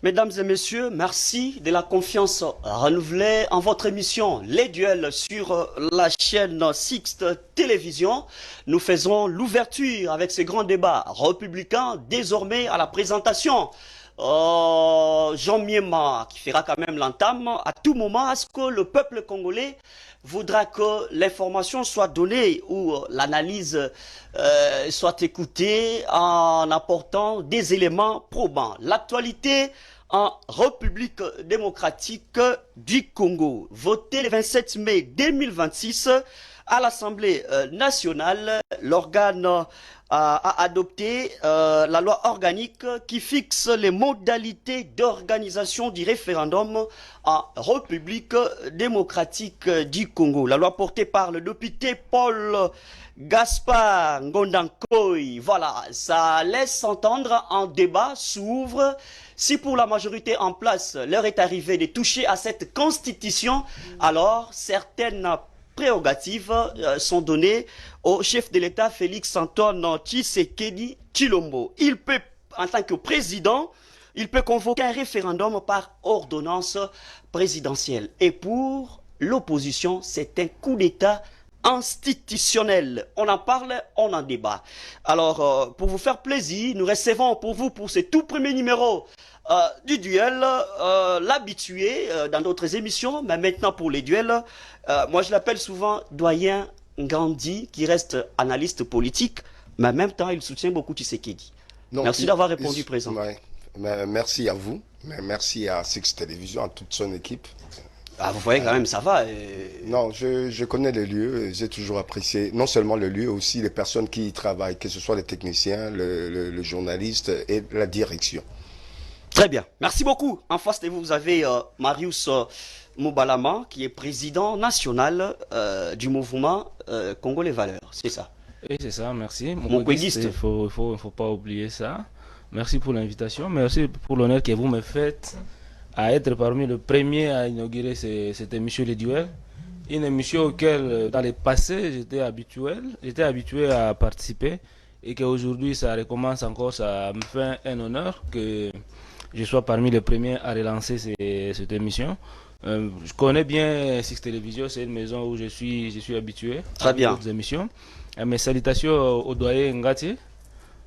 Mesdames et messieurs, merci de la confiance renouvelée en votre émission Les Duels sur la chaîne Sixte Télévision. Nous faisons l'ouverture avec ce grand débat républicain, désormais à la présentation. Jean Miema qui fera quand même l'entame à tout moment à ce que le peuple congolais voudra que l'information soit donnée ou l'analyse soit écoutée en apportant des éléments probants. L'actualité en République démocratique du Congo. Voté le 27 mai 2026 à l'Assemblée nationale, l'organe a adopté la loi organique qui fixe les modalités d'organisation du référendum en République démocratique du Congo. La loi portée par le député Paul Gaspard Ngondankoy. Voilà, ça laisse entendre un débat s'ouvre. Si pour la majorité en place, l'heure est arrivée de toucher à cette constitution, alors certaines prérogatives sont données au chef de l'État Félix Antoine Tshisekedi Tshilombo. Il peut, en tant que président, il peut convoquer un référendum par ordonnance présidentielle. Et pour l'opposition, c'est un coup d'État institutionnel. On en parle, on en débat. Alors, pour vous faire plaisir, nous recevons pour vous, pour ce tout premier numéro du duel, l'habitué dans d'autres émissions, mais maintenant pour les duels, moi je l'appelle souvent Doyen Ngandi, qui reste analyste politique, mais en même temps il soutient beaucoup Tshisekedi. Merci d'avoir répondu présent. Merci à vous, merci à Six Télévision, à toute son équipe. Ah, vous voyez quand même, ça va. Non, je connais les lieux, j'ai toujours apprécié non seulement le lieu, aussi les personnes qui y travaillent, que ce soit les techniciens, le journaliste et la direction. Très bien, merci beaucoup. En face de vous, vous avez Marius Moubalama, qui est président national du mouvement Congo Les Valeurs, c'est ça? Oui, c'est ça, merci. Mon il faut pas oublier ça. Merci pour l'invitation, merci pour l'honneur que vous me faites à être parmi les premiers à inaugurer cette émission Les Duels. Une émission auquel, dans le passé, j'étais habitué à participer et qu'aujourd'hui, ça recommence encore, ça me fait un honneur que je sois parmi les premiers à relancer cette émission. Je connais bien Six Télévision, c'est une maison où je suis habitué à d'autres émissions. Mes salutations au doyen Ngati,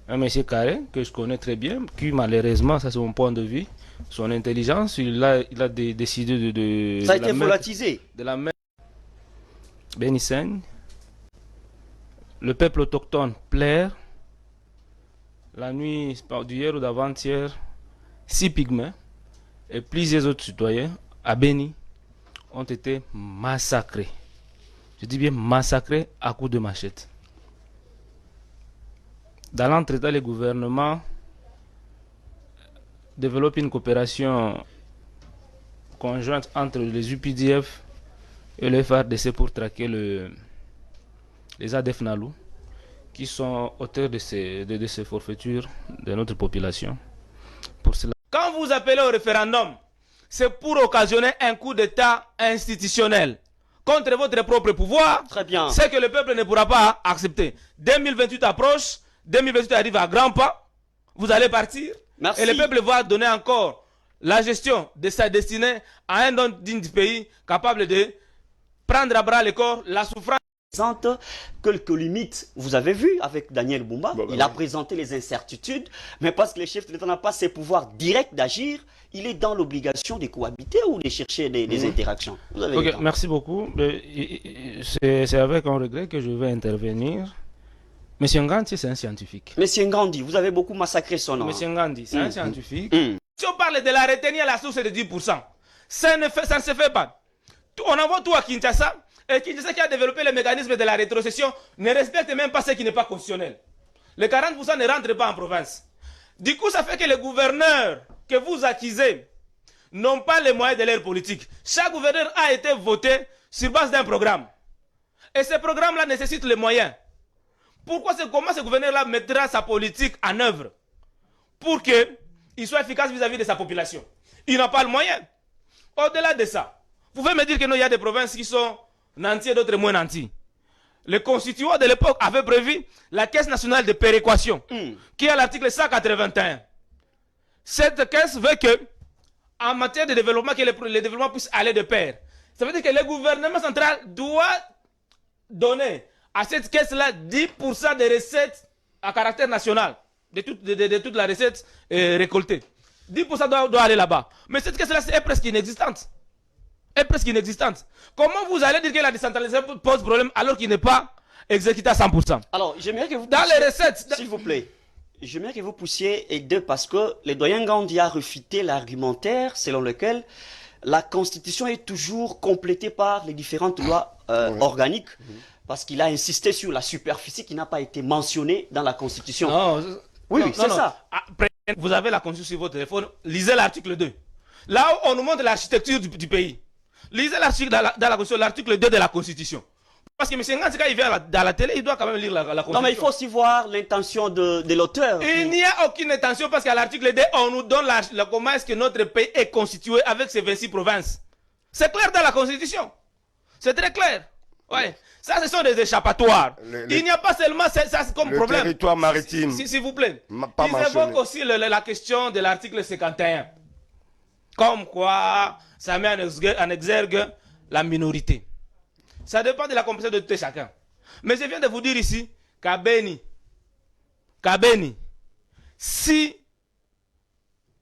un monsieur Carré, que je connais très bien, qui malheureusement, ça c'est mon point de vue, son intelligence, il a décidé de ça a été volatisé. De la mettre. Bénisseigne, le peuple autochtone plaire, la nuit d'hier ou d'avant-hier, 6 pygmées et plusieurs autres citoyens à Béni ont été massacrés. Je dis bien massacrés à coups de machette. Dans l'entretemps, le gouvernement développe une coopération conjointe entre les UPDF et le FARDC pour traquer les ADF Nalou qui sont auteurs de ces forfaitures de notre population. Pour cela, quand vous appelez au référendum, c'est pour occasionner un coup d'État institutionnel contre votre propre pouvoir. Très bien. C'est que le peuple ne pourra pas accepter. 2028 approche, 2028 arrive à grands pas, vous allez partir. Merci. Et le peuple va donner encore la gestion de sa destinée à un homme digne du pays, capable de prendre à bras le corps la souffrance. Quelques limites, vous avez vu avec Daniel Bumba, il a présenté les incertitudes, mais parce que le chef de l'État n'a pas ses pouvoirs directs d'agir, il est dans l'obligation de cohabiter ou de chercher des interactions. Vous avez merci beaucoup. C'est avec un regret que je vais intervenir. Monsieur Ngandi, c'est un scientifique. Monsieur Ngandi, vous avez beaucoup massacré son nom. Monsieur Ngandi, c'est un scientifique. Si on parle de la retenue à la source de 10%, ça ne se fait pas. On envoie tout à Kinshasa. Et Kinshasa qui a développé le mécanisme de la rétrocession ne respecte même pas ce qui n'est pas constitutionnel. Les 40% ne rentrent pas en province. Du coup, ça fait que les gouverneurs que vous accusez n'ont pas les moyens de leur politique. Chaque gouverneur a été voté sur base d'un programme. Et ce programme-là nécessite les moyens. Comment ce gouverneur-là mettra sa politique en œuvre pour qu'il soit efficace vis-à-vis de sa population? Il n'a pas le moyen. Au-delà de ça, vous pouvez me dire qu'il y a des provinces qui sont nantis et d'autres moins nantis. Le constituant de l'époque avait prévu la Caisse nationale de péréquation, qui est à l'article 181. Cette caisse veut que en matière de développement, que le développement puisse aller de pair. Ça veut dire que le gouvernement central doit donner à cette caisse-là 10% des recettes à caractère national, de toute la recette récoltée. 10% doit aller là-bas. Mais cette caisse-là est presque inexistante. Comment vous allez dire que la décentralisation pose problème alors qu'il n'est pas exécuté à 100%? Alors, j'aimerais que vous dans puissiez, les recettes, s'il vous plaît, j'aimerais que vous puissiez aider parce que le doyen Gandhi a refuté l'argumentaire selon lequel la Constitution est toujours complétée par les différentes lois organiques. Parce qu'il a insisté sur la superficie qui n'a pas été mentionnée dans la Constitution. Non, oui, c'est ça. Après, vous avez la Constitution sur votre téléphone, lisez l'article 2. Là où on nous montre l'architecture du pays. Lisez l'article dans la Constitution, l'article 2 de la Constitution. Parce que M. Nganzi, quand il vient dans la télé, il doit quand même lire la Constitution. Non, mais il faut aussi voir l'intention de l'auteur. Il n'y a aucune intention parce qu'à l'article 2, on nous donne comment est-ce que notre pays est constitué avec ses 26 provinces. C'est clair dans la Constitution. C'est très clair. Ouais. Ça, ce sont des échappatoires. Il n'y a pas seulement ça comme le problème. Le territoire maritime. S'il vous plaît. Pas Ils évoquent aussi la question de l'article 51. Comme quoi, ça met en exergue la minorité. Ça dépend de la compétence de tout et chacun. Mais je viens de vous dire ici qu'à Beni, si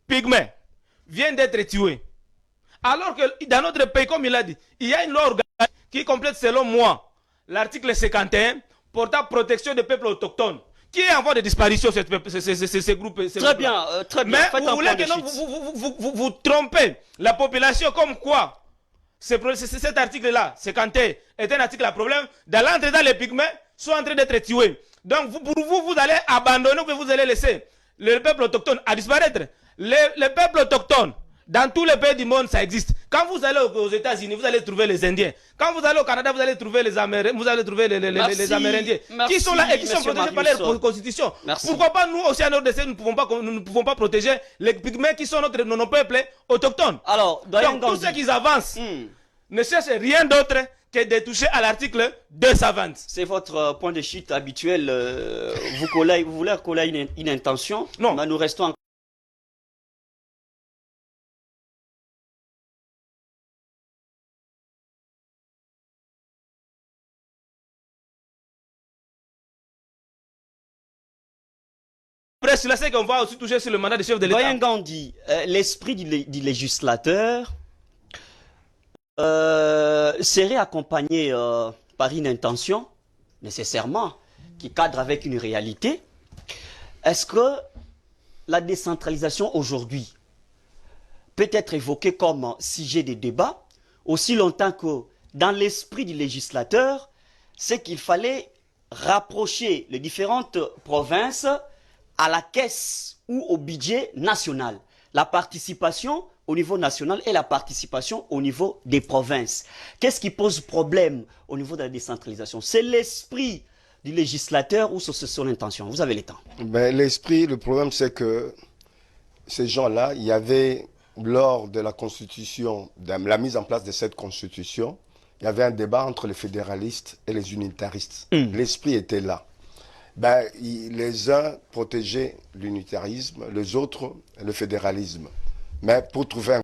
Pygmée vient d'être tué, alors que dans notre pays, comme il a dit, il y a une loi organique qui complète selon moi l'article 51 portant protection des peuples autochtones, qui est en voie de disparition, ces groupes. Très bien, très bien. Mais vous voulez que vous trompez la population comme quoi cet article-là, 51, est un article à problème. Dans l'entrée, les pygmées sont en train d'être tués. Donc, vous allez abandonner, vous allez laisser le peuple autochtone à disparaître. Le peuple autochtone, dans tous les pays du monde, ça existe. Quand vous allez aux États-Unis, vous allez trouver les Indiens. Quand vous allez au Canada, vous allez trouver les Amérindiens. Vous allez trouver les Amérindiens qui sont là et qui sont protégés par leur constitution. Merci. Pourquoi pas nous aussi à notre décès, nous ne pouvons pas protéger les pygmées qui sont nos peuples autochtones. Alors, donc tous ceux qui avancent ne cherchent rien d'autre que de toucher à l'article 220. C'est votre point de chute habituel. Vous voulez coller une intention. Non. Mais nous restons en Après, c'est là qu'on va aussi toucher sur le mandat de chef de l'État. Doyen Gandhi, l'esprit du législateur serait accompagné par une intention, nécessairement, qui cadre avec une réalité. Est-ce que la décentralisation aujourd'hui peut être évoquée comme sujet de débat, aussi longtemps que dans l'esprit du législateur, c'est qu'il fallait rapprocher les différentes provinces à la caisse ou au budget national. La participation au niveau national et la participation au niveau des provinces. Qu'est-ce qui pose problème au niveau de la décentralisation? C'est l'esprit du législateur ou c'est son intention? Vous avez le temps. Ben, l'esprit, le problème c'est que ces gens-là, il y avait, lors de la constitution, de la mise en place de cette constitution, il y avait un débat entre les fédéralistes et les unitaristes. L'esprit était là. Ben, les uns protégeaient l'unitarisme, les autres le fédéralisme. Mais pour trouver un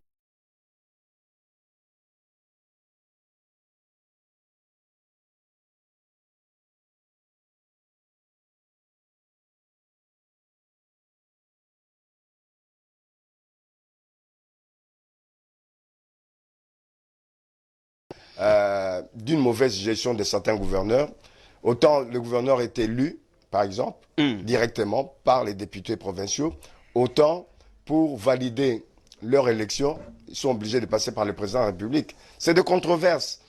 d'une mauvaise gestion de certains gouverneurs, autant le gouverneur est élu, par exemple, directement par les députés provinciaux, autant pour valider leur élection, ils sont obligés de passer par le président de la République. C'est de controverses.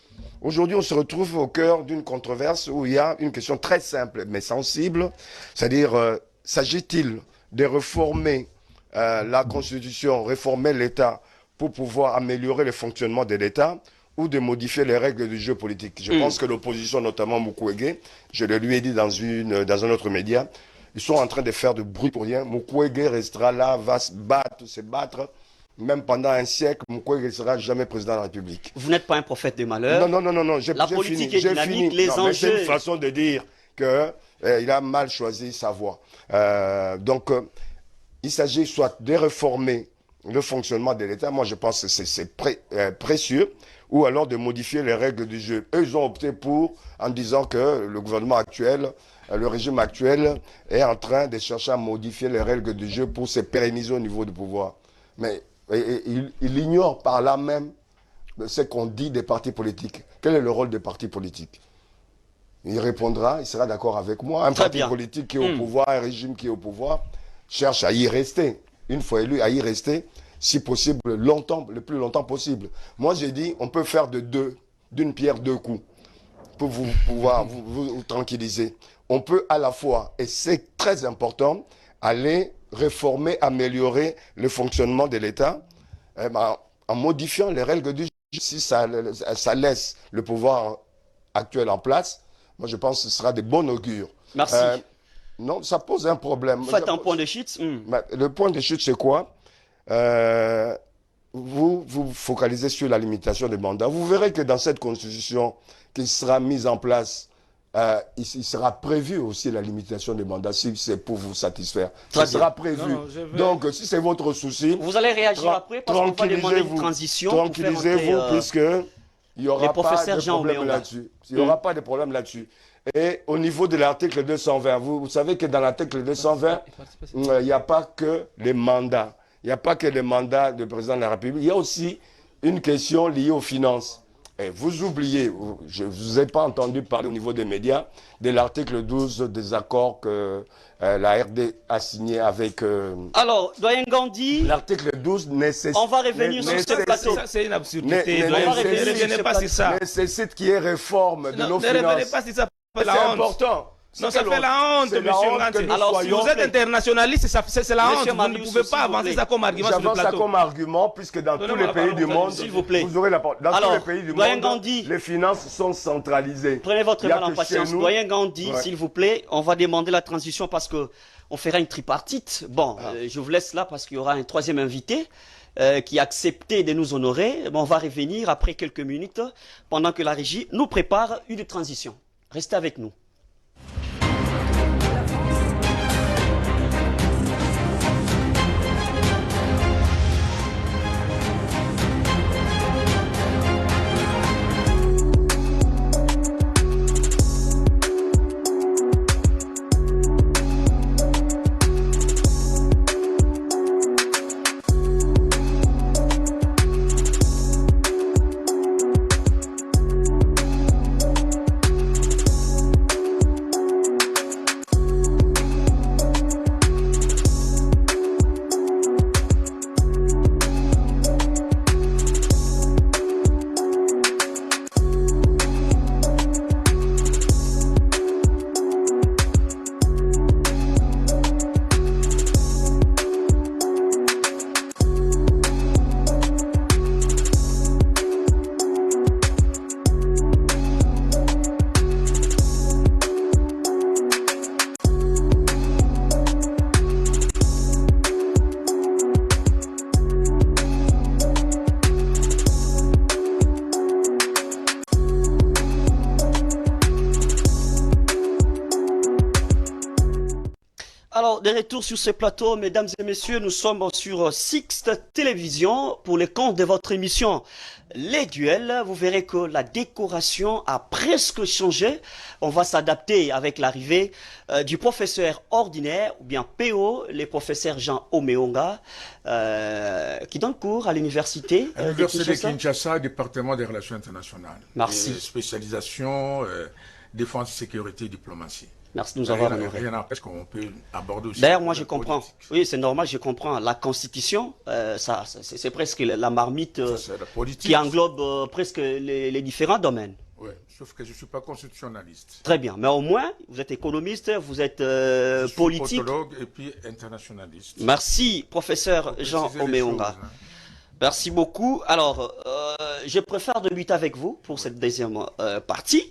Aujourd'hui, on se retrouve au cœur d'une controverse où il y a une question très simple mais sensible, c'est-à-dire, s'agit-il de réformer la Constitution, réformer l'État pour pouvoir améliorer le fonctionnement de l'État ou de modifier les règles du jeu politique. Je pense que l'opposition, notamment Mukwege, je le lui ai dit dans un autre média, ils sont en train de faire de bruit pour rien. Mukwege restera là, va se battre. Même pendant un siècle, Mukwege ne sera jamais président de la République. Vous n'êtes pas un prophète de malheur. Non. La politique est dynamique, les enjeux... C'est une façon de dire qu'il a mal choisi sa voie. Donc, il s'agit soit de réformer le fonctionnement de l'État, moi je pense que c'est précieux, ou alors de modifier les règles du jeu. Eux, ils ont opté pour, en disant que le gouvernement actuel, le régime actuel est en train de chercher à modifier les règles du jeu pour se pérenniser au niveau du pouvoir. Mais il ignore par là même ce qu'on dit des partis politiques. Quel est le rôle des partis politiques? Il répondra, il sera d'accord avec moi. Un parti politique qui est au pouvoir, un régime qui est au pouvoir, cherche à y rester. Une fois élu, à y rester, si possible, longtemps, le plus longtemps possible. Moi, j'ai dit, on peut faire d'une pierre deux coups pour pouvoir vous tranquilliser. On peut à la fois, et c'est très important, aller réformer, améliorer le fonctionnement de l'État en modifiant les règles du jeu. Si ça laisse le pouvoir actuel en place, moi je pense que ce sera de bon augure. Merci. Non, ça pose un problème. Faites un point de chute. Le point de chute, c'est quoi? Vous focalisez sur la limitation des mandats. Vous verrez que dans cette constitution qui sera mise en place, il sera prévu aussi la limitation des mandats, si c'est pour vous satisfaire. Ça sera prévu. Donc, si c'est votre souci... Vous allez réagir après parce qu'on va demander une transition. Tranquillisez-vous, puisque il n'y aura pas de problème là-dessus. Il n'y aura pas de problème là-dessus. Et au niveau de l'article 220, vous savez que dans l'article 220, il n'y a pas que les mandats. Il n'y a pas que les mandats du président de la République. Il y a aussi une question liée aux finances. Et vous oubliez, je ne vous ai pas entendu parler au niveau des médias, de l'article 12 des accords que la RD a signé avec... Alors, Doyen Gandhi... L'article 12 nécessite... On va revenir sur ce plateau. Ça, c'est une absurdité. Ne revenez pas sur ça. Nécessite qu'il y ait réforme de nos finances. Ne revenez pas sur ça. C'est important. Non, ça fait la honte, M. Ngandhi. Alors, si vous êtes internationaliste, c'est la honte. Vous ne pouvez pas avancer ça comme argument sur le plateau. J'avance ça comme argument, puisque dans tous les pays du monde, vous aurez la parole. Dans tous les pays du monde, les finances sont centralisées. Prenez votre mal en patience. Doyen Gandhi, s'il vous plaît, on va demander la transition parce qu'on fera une tripartite. Bon, je vous laisse là parce qu'il y aura un troisième invité qui a accepté de nous honorer. Bon, on va revenir après quelques minutes pendant que la régie nous prépare une transition. Restez avec nous. Alors, de retour sur ce plateau, mesdames et messieurs, nous sommes sur Sixte Télévision pour les comptes de votre émission Les Duels. Vous verrez que la décoration a presque changé. On va s'adapter avec l'arrivée du professeur ordinaire, ou bien PO, le professeur Jean Omeonga, qui donne cours à l'université de Kinshasa, département des relations internationales. Merci. Spécialisation, défense, sécurité, diplomatie. Merci de nous avoir honorés. Qu'on peut aborder aussi. D'ailleurs, moi je comprends. Oui, c'est normal, je comprends. La Constitution, c'est presque la marmite qui englobe presque les différents domaines. Oui, sauf que je ne suis pas constitutionnaliste. Très bien, mais au moins, vous êtes économiste, vous êtes politique. Je suis politologue et puis internationaliste. Merci, professeur Jean Omeonga. Merci beaucoup. Alors, je préfère débuter avec vous pour cette deuxième partie.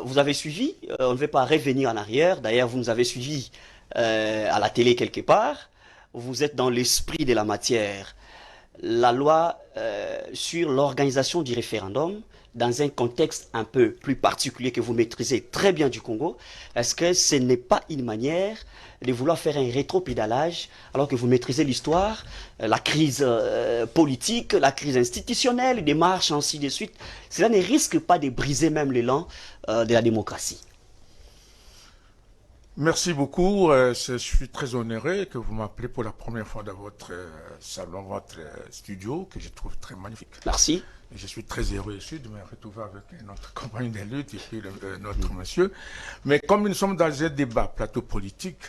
Vous avez suivi, on ne va pas revenir en arrière. D'ailleurs, vous nous avez suivi à la télé quelque part. Vous êtes dans l'esprit de la matière. la loi sur l'organisation du référendum dans un contexte un peu plus particulier que vous maîtrisez très bien du Congo, est-ce que ce n'est pas une manière de vouloir faire un rétropédalage alors que vous maîtrisez l'histoire, la crise politique, la crise institutionnelle, les démarches, ainsi de suite? Cela ne risque pas de briser même l'élan de la démocratie? Merci beaucoup. Je suis très honoré que vous m'appelez pour la première fois dans votre salon, votre studio, que je trouve très magnifique. Merci. Je suis très heureux ici de me retrouver avec notre compagnie de lutte et puis notre monsieur. Mais comme nous sommes dans un débat plateau politique,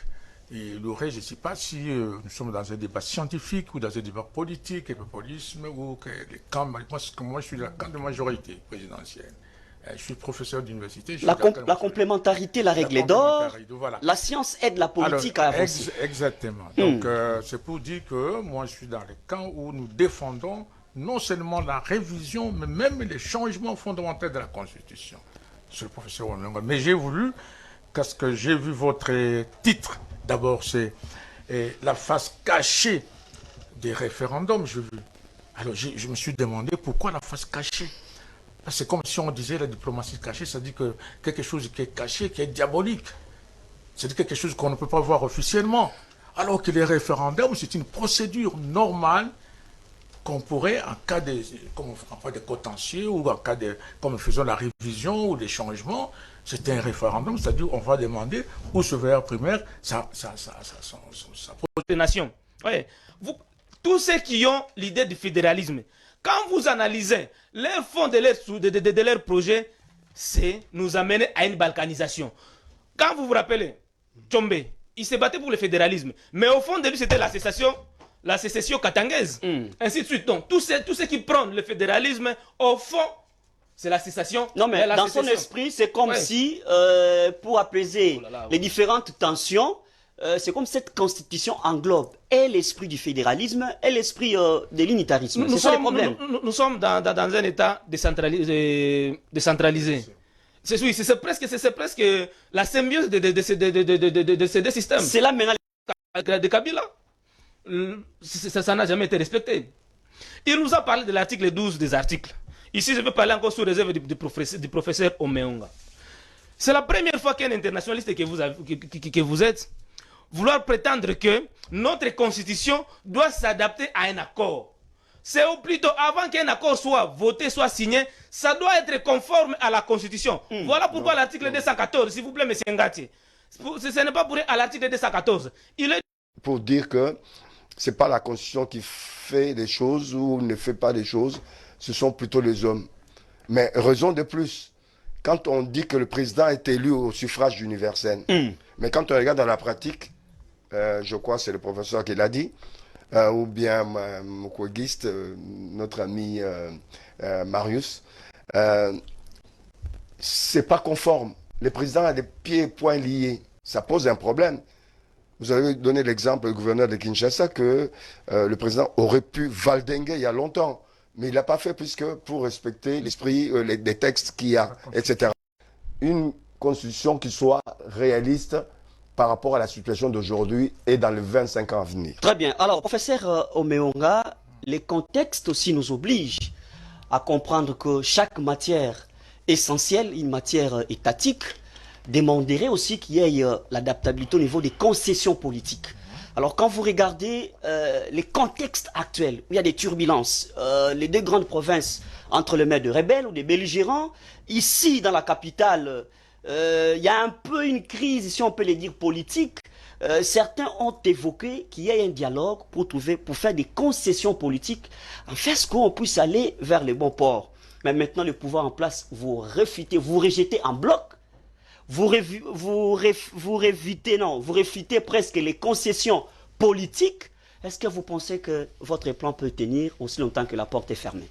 et je ne sais pas si nous sommes dans un débat scientifique ou dans un débat politique et populisme ou que les camps, moi je suis dans le camp de majorité présidentielle. Je suis professeur d'université. La complémentarité, la règle d'or, voilà. La science aide la politique à avancer. Exactement. Donc c'est pour dire que moi je suis dans le camp où nous défendons non seulement la révision, mais même les changements fondamentaux de la Constitution. C'est le professeur Ononga. Mais j'ai voulu, parce que j'ai vu votre titre, d'abord c'est la face cachée des référendums, j'ai vu. Alors je me suis demandé pourquoi la face cachée. C'est comme si on disait la diplomatie cachée, ça dit que quelque chose qui est caché, qui est diabolique. C'est quelque chose qu'on ne peut pas voir officiellement. Alors que les référendums, c'est une procédure normale qu'on pourrait, en cas de contentieux ou en cas de, comme nous faisons la révision ou des changements, c'est un référendum, c'est-à-dire on va demander où se verra primaire sa nation. Ouais. Tous ceux qui ont l'idée du fédéralisme, quand vous analysez leur fond de leur projet, c'est nous amener à une balkanisation. Quand vous vous rappelez, Tchombe, il s'est battu pour le fédéralisme, mais au fond de lui, c'était la sécession katangaise, ainsi de suite. Donc, tous ceux qui prennent le fédéralisme, au fond, c'est la sécession. Non, mais dans son esprit, c'est comme si, pour apaiser les différentes tensions, c'est comme cette constitution englobe et l'esprit du fédéralisme et l'esprit de l'unitarisme. C'est ça le problème. Nous sommes dans un État décentralisé. C'est presque la symbiose de ces deux systèmes. C'est là maintenant de Kabila. Ça n'a jamais été respecté. Il nous a parlé de l'article 12 des articles. Ici, je vais parler encore sous réserve du professeur Omeonga. C'est la première fois qu'un internationaliste que vous êtes vouloir prétendre que notre constitution doit s'adapter à un accord. C'est au plutôt avant qu'un accord soit voté, soit signé, ça doit être conforme à la constitution. Voilà pourquoi l'article 214, s'il vous plaît, M. Ngati, ce n'est pas pour à l'article 214. Il est pour dire que ce n'est pas la constitution qui fait des choses ou ne fait pas des choses, ce sont plutôt les hommes. Mais raison de plus, quand on dit que le président est élu au suffrage universel, mais quand on regarde dans la pratique, je crois que c'est le professeur qui l'a dit, ou bien Moukwegiste, notre ami Marius, c'est pas conforme. Le président a des pieds et poings liés. Ça pose un problème. Vous avez donné l'exemple du gouverneur de Kinshasa que le président aurait pu valdinguer il y a longtemps. Mais il l'a pas fait puisque pour respecter l'esprit des textes qu'il y a, etc. Une constitution qui soit réaliste par rapport à la situation d'aujourd'hui et dans les 25 ans à venir. Très bien. Alors, professeur Omeonga, les contextes aussi nous obligent à comprendre que chaque matière essentielle, une matière étatique, demanderait aussi qu'il y ait l'adaptabilité au niveau des concessions politiques. Alors, quand vous regardez les contextes actuels, où il y a des turbulences, les deux grandes provinces entre les mains de rebelles ou des belligérants, ici, dans la capitale, il y a un peu une crise, si on peut le dire, politique. Certains ont évoqué qu'il y ait un dialogue pour faire des concessions politiques, en fait, ce qu'on puisse aller vers les bons ports. Mais maintenant, le pouvoir en place, vous rejetez en bloc, vous réfutez presque les concessions politiques. Est-ce que vous pensez que votre plan peut tenir aussi longtemps que la porte est fermée?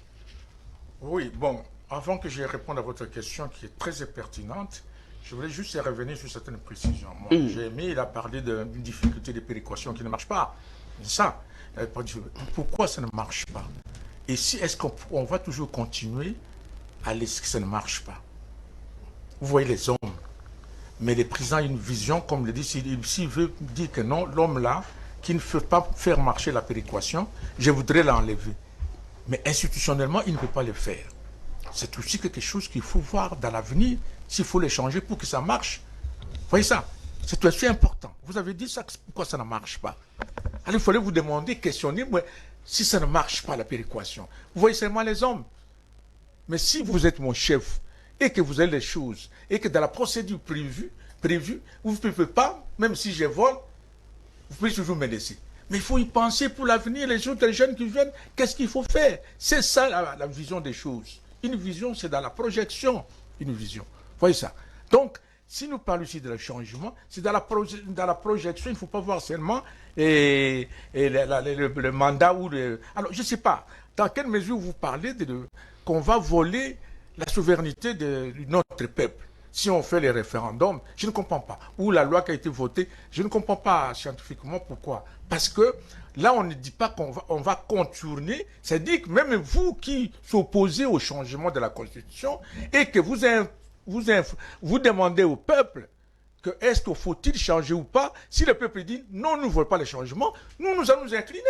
Oui, bon, avant que je réponde à votre question qui est très pertinente, je voulais juste revenir sur certaines précisions. J'ai aimé, il a parlé d'une difficulté de péréquation qui ne marche pas. Ça, pourquoi ça ne marche pas? Et si est-ce qu'on va toujours continuer à laisser que ça ne marche pas? Vous voyez les hommes. Mais le président a une vision, comme le dit, s'il veut dire que non, l'homme là, qui ne peut pas faire marcher la péréquation, je voudrais l'enlever. Mais institutionnellement, il ne peut pas le faire. C'est aussi quelque chose qu'il faut voir dans l'avenir, s'il faut les changer pour que ça marche. Vous voyez ça? C'est aussi important. Vous avez dit ça, pourquoi ça ne marche pas? Alors il fallait vous demander, questionner, mais si ça ne marche pas la péréquation, vous voyez seulement les hommes. Mais si vous êtes mon chef et que vous avez les choses, et que dans la procédure prévue, vous ne pouvez pas, même si je vole, vous pouvez toujours me laisser. Mais il faut y penser pour l'avenir, les autres jeunes qui viennent, qu'est-ce qu'il faut faire? C'est ça la vision des choses. Une vision, c'est dans la projection, une vision. Vous voyez ça? Donc, si nous parlons ici de changement, c'est dans la projection, il ne faut pas voir seulement le mandat ou le... Alors, je ne sais pas, dans quelle mesure vous parlez qu'on va voler la souveraineté de notre peuple. Si on fait les référendums, je ne comprends pas. Ou la loi qui a été votée, je ne comprends pas scientifiquement pourquoi. Parce que là, on ne dit pas qu'on va contourner. C'est-à-dire que même vous qui s'opposez au changement de la Constitution et que vous demandez au peuple que est-ce qu'il faut-il changer ou pas, si le peuple dit non, nous ne voulons pas les changements, nous allons nous incliner.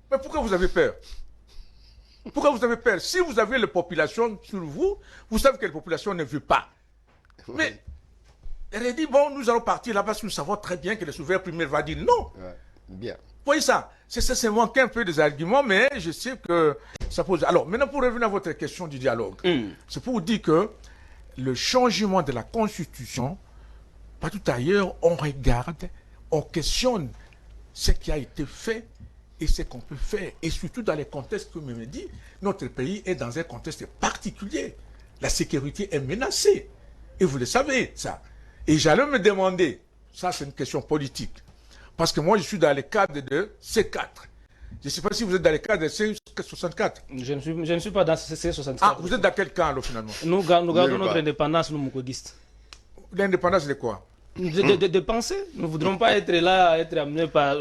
Mais pourquoi vous avez peur? Pourquoi vous avez peur? Si vous avez la population sur vous, vous savez que la population ne veut pas. Mais elle a dit, bon, nous allons partir là parce que nous savons très bien que le souverain premier va dire non. Ouais, bien. Vous voyez ça? C'est manquer un peu des arguments, mais je sais que ça pose... Alors, maintenant, pour revenir à votre question du dialogue, c'est pour vous dire que le changement de la Constitution, partout ailleurs, on regarde, on questionne ce qui a été fait et ce qu'on peut faire. Et surtout dans les contextes que vous me dites, notre pays est dans un contexte particulier. La sécurité est menacée. Et vous le savez, ça. Et j'allais me demander, ça c'est une question politique, parce que moi je suis dans le cadre de C4. Je ne sais pas si vous êtes dans le cadre de C64. Je ne suis pas dans C64. Ah, vous êtes dans quel camp, là, finalement? Nous gardons notre indépendance, nous, moukodistes. L'indépendance de quoi? De penser. Nous ne voudrons pas être là, être amenés par...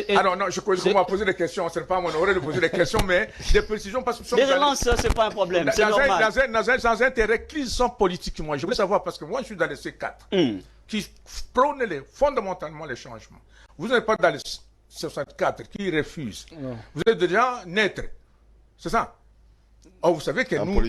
Alors non, je crois qu'on m'a posé des questions. Ce n'est pas mon honneur de poser des questions, mais des précisions. Parce que les relances, ce n'est pas un problème, c'est normal. Dans un intérêt qui sont politiques, moi. Je voulais savoir, parce que moi, je suis dans les C4, qui prônent fondamentalement les changements. Vous n'êtes pas dans les 64 qui refusent. Non. Vous êtes déjà neutre. C'est ça? Oh, vous savez que nous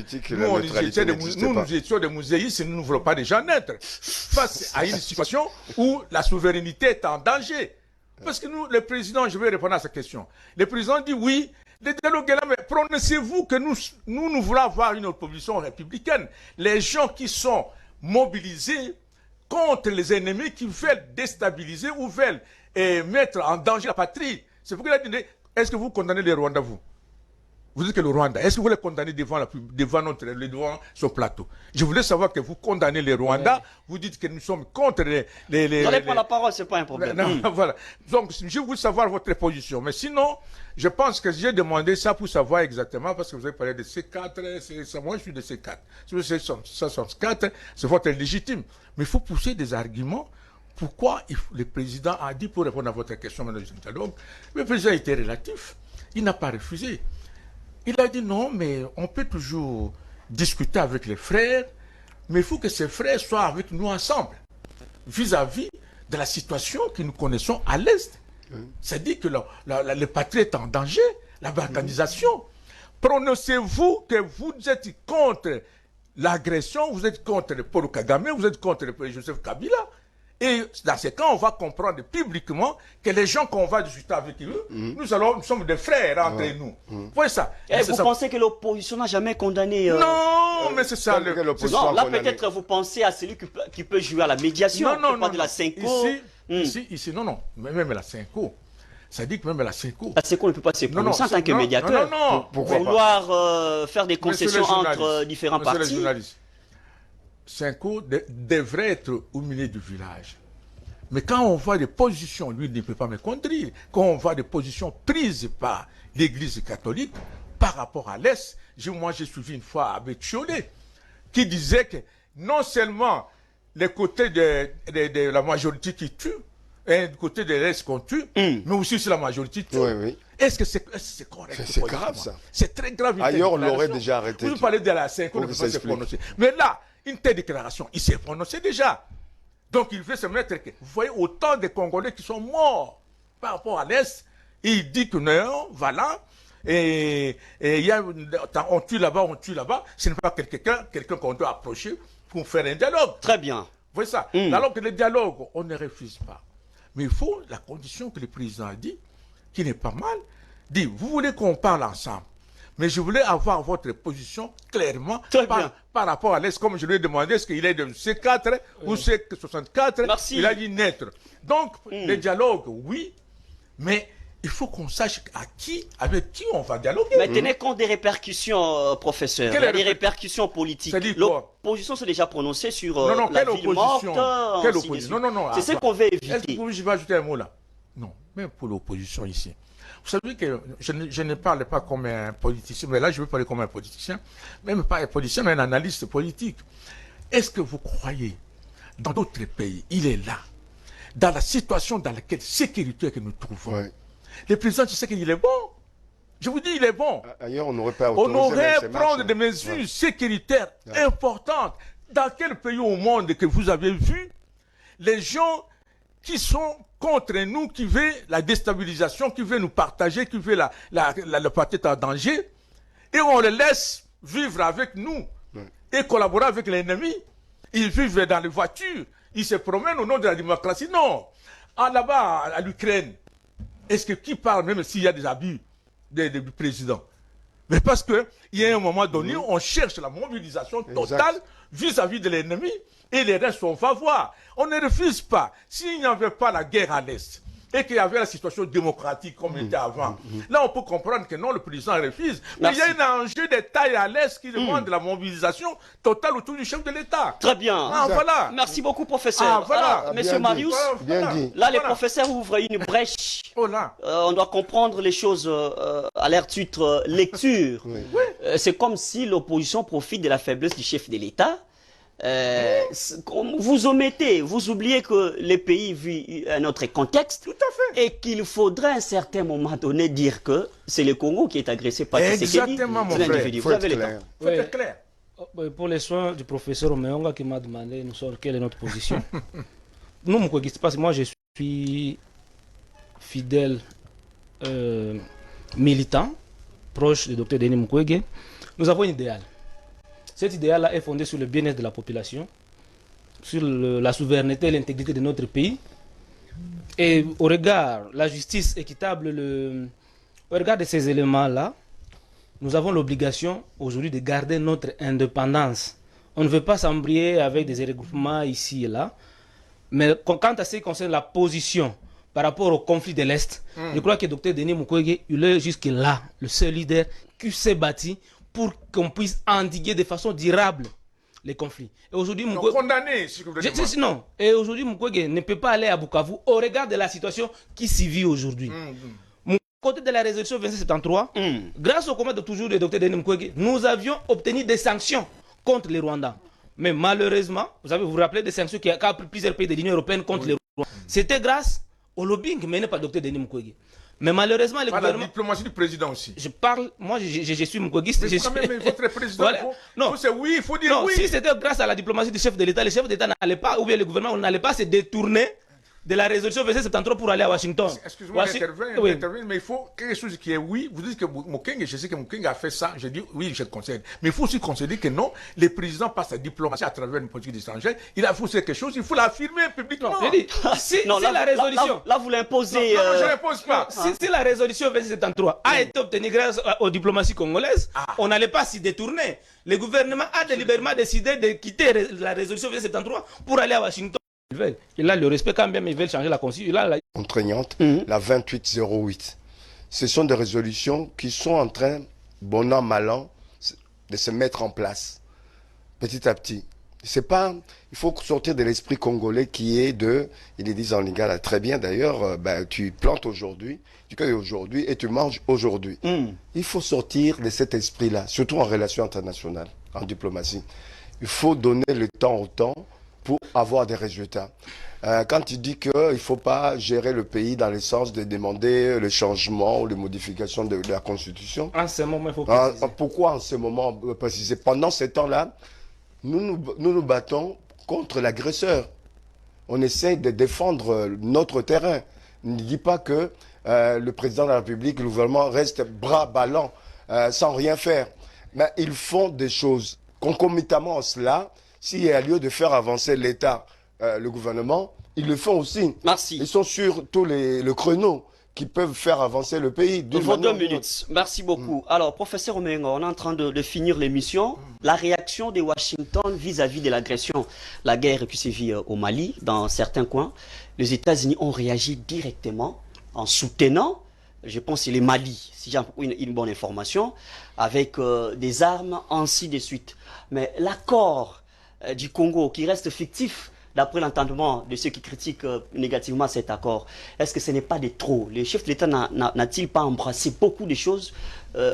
étions des muséistes et nous ne voulons pas déjà naître face à une situation où la souveraineté est en danger. Parce que nous, le président, je vais répondre à cette question. Le président dit oui, les dialogues là, mais prononcez-vous que nous voulons avoir une opposition républicaine. Les gens qui sont mobilisés contre les ennemis qui veulent déstabiliser ou veulent mettre en danger la patrie. C'est pourquoi il a dit, est-ce que vous condamnez les Rwandais, vous? Vous dites que le Rwanda, est-ce que vous les condamnez devant son plateau? Je voulais savoir que vous condamnez les Rwandais, vous dites que nous sommes contre les... Donnez pas la parole, ce n'est pas un problème. Non, voilà. Donc, je veux savoir votre position. Mais sinon, je pense que j'ai demandé ça pour savoir exactement, parce que vous avez parlé de C4, moi je suis de C4. Si c'est 64, c'est votre légitime. Mais il faut pousser des arguments. Pourquoi le président a dit, pour répondre à votre question, Mme dialogue, le président était relatif. Il n'a pas refusé. Il a dit non, mais on peut toujours discuter avec les frères, mais il faut que ces frères soient avec nous ensemble, vis-à-vis de la situation que nous connaissons à l'Est. C'est-à-dire que le patrie est en danger, la balkanisation. Prononcez-vous que vous êtes contre l'agression, vous êtes contre le Paul Kagame, vous êtes contre le Joseph Kabila. Et dans ce cas, on va comprendre publiquement que les gens qu'on va discuter avec eux, nous sommes des frères entre nous. Vous voyez ça? Et vous pensez que l'opposition n'a jamais condamné... Non, mais c'est ça. Non, là peut-être vous pensez à celui qui peut jouer à la médiation. Non, de la Cinco. Ici, non. Même la Cinco. Ça dit que même la Cinco. La Cinco ne peut pas se prononcer en tant que médiateur. Non. Pour vouloir faire des concessions entre différents partis. Cinco devrait être au milieu du village. Mais quand on voit des positions, lui il ne peut pas me contredire, quand on voit des positions prises par l'Église catholique par rapport à l'Est, moi j'ai suivi une fois Abbé Tcholé, qui disait que non seulement les côtés de la majorité qui tue, et du côté de l'Est qu'on tue, mais aussi c'est la majorité tue. Oui. Est-ce que c'est correct? C'est grave ça. C'est très grave. Ailleurs on l'aurait déjà arrêté. Vous parlez de la Cinco, on ne peut pas se prononcer. Mais là, une telle déclaration, il s'est prononcé déjà. Donc il veut se mettre... Vous voyez autant de Congolais qui sont morts par rapport à l'Est, il dit que non, voilà, et il y a, on tue là-bas, ce n'est pas quelqu'un qu'on doit approcher pour faire un dialogue. Très bien. Vous voyez ça? Alors que le dialogue, on ne refuse pas. Mais il faut la condition que le président a dit, qui n'est pas mal, dit, vous voulez qu'on parle ensemble, mais je voulais avoir votre position clairement par rapport à l'Est, comme je lui ai demandé, est-ce qu'il est de C4 ou C64? Merci. Il a dit naître. Donc, le dialogue, oui, mais il faut qu'on sache avec qui on va dialoguer. Mais tenez compte des répercussions, professeur. Il y a des répercussions politiques. L'opposition s'est déjà prononcée sur la ville morte. Quelle opposition? Non. C'est ce qu'on veut éviter. Est-ce que je vais ajouter un mot là? Non, même pour l'opposition ici. Vous savez que je ne parle pas comme un politicien, mais là je veux parler comme un politicien, même pas un politicien, mais un analyste politique. Est-ce que vous croyez, dans d'autres pays, il est là, dans la situation dans laquelle sécurité que nous trouvons, le président, tu sais qu'il est bon. Je vous dis, il est bon. Ailleurs, on n'aurait pas autorisé. On aurait prendre des mesures sécuritaires importantes. Dans quel pays au monde que vous avez vu les gens qui sont contre nous, qui veulent la déstabilisation, qui veulent nous partager, qui veulent le partir en danger, et on les laisse vivre avec nous et collaborer avec l'ennemi. Ils vivent dans les voitures, ils se promènent au nom de la démocratie. Non. Là-bas, à l'Ukraine, est-ce que qui parle même s'il y a des abus du président? Mais parce qu'il y a un moment donné, on cherche la mobilisation totale vis-à-vis de l'ennemi et les restes, on va voir. On ne refuse pas. S'il n'y avait pas la guerre à l'Est et qu'il y avait la situation démocratique comme était avant, là on peut comprendre que non, le président refuse. Mais il y a un enjeu de taille à l'Est qui demande de la mobilisation totale autour du chef de l'État. Très bien. Voilà. Merci beaucoup, professeur. Voilà. Monsieur Marius, là les professeurs ouvrent une brèche. On doit comprendre les choses à leur titre lecture. C'est comme si l'opposition profite de la faiblesse du chef de l'État. Vous omettez, vous oubliez que le pays vit un autre contexte. Tout à fait. Et qu'il faudrait à un certain moment donné dire que c'est le Congo qui est agressé par Tshisekedi. Exactement, mon frère. Vous avez le temps. Faut être clair. Pour les soins du professeur Omeonga qui m'a demandé quelle est notre position. Nous, moi je suis fidèle militant, proche du docteur Denis Mukwege. Nous avons un idéal. Cet idéal-là est fondé sur le bien-être de la population, sur la souveraineté et l'intégrité de notre pays. Et au regard de la justice équitable, au regard de ces éléments-là, nous avons l'obligation aujourd'hui de garder notre indépendance. On ne veut pas s'embrouiller avec des regroupements ici et là. Mais quant à ce qui concerne la position par rapport au conflit de l'Est, je crois que le docteur Denis Mukwege, il est jusque-là le seul leader qui s'est bâti pour qu'on puisse endiguer de façon durable les conflits. Et aujourd'hui, condamné, si vous voulez. Non. Et aujourd'hui, Mukwege ne peut pas aller à Bukavu au regard de la situation qui s'y vit aujourd'hui. Côté de la résolution 2773, grâce au combat de toujours du docteur Denis Mukwege, nous avions obtenu des sanctions contre les Rwandais. Mais malheureusement, vous rappelez des sanctions qui ont pris plusieurs pays de l'Union européenne contre les Rwandais. C'était grâce au lobbying mené par le docteur Denis Mukwege. Mais malheureusement, le gouvernement... la diplomatie du président aussi. Je parle, moi je suis Mukwegiste. Mais quand même, votre président, non. Oui, il faut dire non, oui. Si c'était grâce à la diplomatie du chef de l'État, le chef d'État n'allait pas, ou bien le gouvernement n'allait pas se détourner de la résolution 2773 pour aller à Washington. Excusez-moi d'intervenir, mais il faut quelque chose qui est oui. Vous dites que Mukwege, je sais que Mukwege a fait ça, je dis oui, je le conseille. Mais il faut aussi considérer que non, le président passe sa diplomatie à travers une politique étrangère. Il a fait quelque chose, il faut l'affirmer publiquement. Non, si la résolution... Là, vous l'imposez... Non, je ne l'impose pas. Si la résolution 2773 a été obtenue grâce aux diplomaties congolaises, on n'allait pas s'y détourner. Le gouvernement a délibérément décidé de quitter la résolution 2773 pour aller à Washington. Il a le respect quand même, ils veulent changer la constitution. Contraignante, la 2808. Ce sont des résolutions qui sont en train, bon an, mal an, de se mettre en place, petit à petit. C'est pas, il faut sortir de l'esprit congolais qui est de, ils disent en Lingala très bien d'ailleurs, tu plantes aujourd'hui, tu cueilles aujourd'hui et tu manges aujourd'hui. Il faut sortir de cet esprit-là, surtout en relations internationales, en diplomatie. Il faut donner le temps au temps pour avoir des résultats. Quand tu dis qu'il ne faut pas gérer le pays dans le sens de demander le changement ou les modifications de la Constitution. En ce moment, il faut préciser. Pourquoi en ce moment préciser? Pendant ce temps-là, nous battons contre l'agresseur. On essaie de défendre notre terrain. ne dit pas que le président de la République, le gouvernement reste bras ballants sans rien faire. Mais ils font des choses. Concomitamment à cela, s'il y a lieu de faire avancer l'État, le gouvernement, ils le font aussi. Merci. Ils sont sur tous le chrono qui peuvent faire avancer le pays. Nous avons 2 minutes. Merci beaucoup. Alors, professeur Omenga, on est en train de finir l'émission. La réaction de Washington vis-à-vis de l'agression, la guerre qui sévit au Mali, dans certains coins, les États-Unis ont réagi directement en soutenant, je pense que c'est les Mali, si j'ai une bonne information, avec des armes, ainsi de suite. Mais l'accord du Congo, qui reste fictif, d'après l'entendement de ceux qui critiquent négativement cet accord, est-ce que ce n'est pas de trop? Le chef de l'État n'a-t-il pas embrassé beaucoup de choses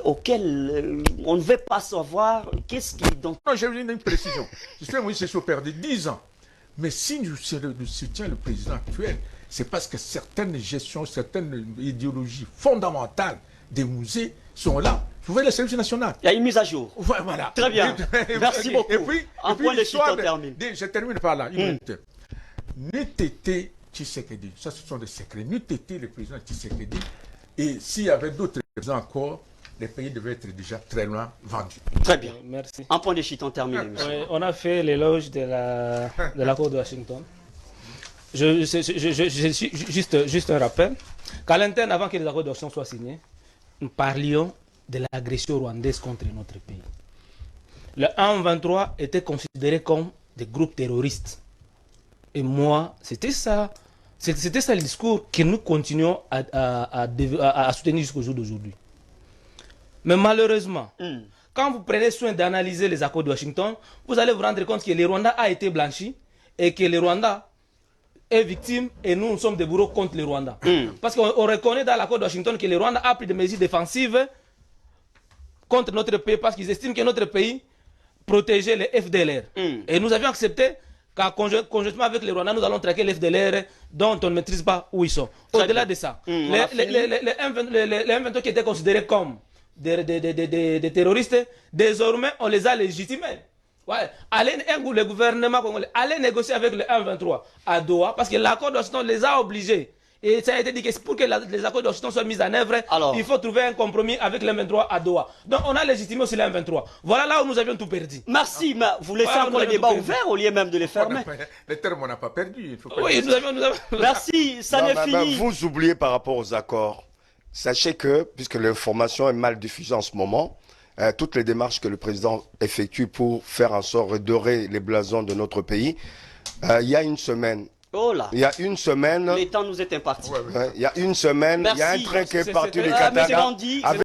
auxquelles on ne veut pas savoir? Qu'est-ce qui... Donc... Non, j'ai une précision. Je sais, Moïse Sessoko perdu 10 ans. Mais si nous soutiens le président actuel, c'est parce que certaines gestions, certaines idéologies fondamentales des musées sont là. Vous voyez le service national. Il y a une mise à jour. Voilà. Très bien. Merci beaucoup. Et puis, un point de chute, on termine. Je termine par là. N'eût été Tshisekedi, ça ce sont des secrets, n'eût été le président Tshisekedi, et s'il y avait d'autres présidents encore, les pays devaient être déjà très loin vendus. Très bien. Merci. Un point de chute, on termine. On a fait l'éloge de l'accord de Washington. Juste un rappel. Qu'à l'interne, avant que les accords de Washington soient signés, nous parlions de l'agression rwandaise contre notre pays. Le 1-23 était considéré comme des groupes terroristes. Et moi, c'était ça le discours que nous continuons à soutenir jusqu'au jour d'aujourd'hui. Mais malheureusement, quand vous prenez soin d'analyser les accords de Washington, vous allez vous rendre compte que le Rwanda a été blanchi et que le Rwanda est victime et nous sommes des bourreaux contre le Rwanda. Parce qu'on reconnaît dans l'accord de Washington que le Rwanda a pris des mesures défensives contre notre pays parce qu'ils estiment que notre pays protégeait les FDLR. Et nous avions accepté qu'en conjointement avec les Rwandais, nous allons traquer les FDLR dont on ne maîtrise pas où ils sont. Au-delà de ça, les M23 qui étaient considérés comme des terroristes, désormais on les a légitimés. Ouais. Le gouvernement congolais allait négocier avec le M23 à Doha parce que l'accord de Washington les a obligés. Et ça a été dit que pour que les accords de Washington soient mis en œuvre, il faut trouver un compromis avec le M23 à Doha. Donc on a légitimé aussi le M23. Voilà là où nous avions tout perdu. Merci, mais vous laissez encore les débats ouverts au lieu même de les fermer. Les termes, on n'a pas perdu. Il faut pas oui, nous avions... Merci, ça n'est fini. Vous oubliez par rapport aux accords. Sachez que, puisque l'information est mal diffusée en ce moment, toutes les démarches que le président effectue pour faire en sorte de redorer les blasons de notre pays, il y a une semaine, Oh là. il y a une semaine. Le temps nous est imparti. Il y a une semaine, il y a un train qui est parti du Katanga avec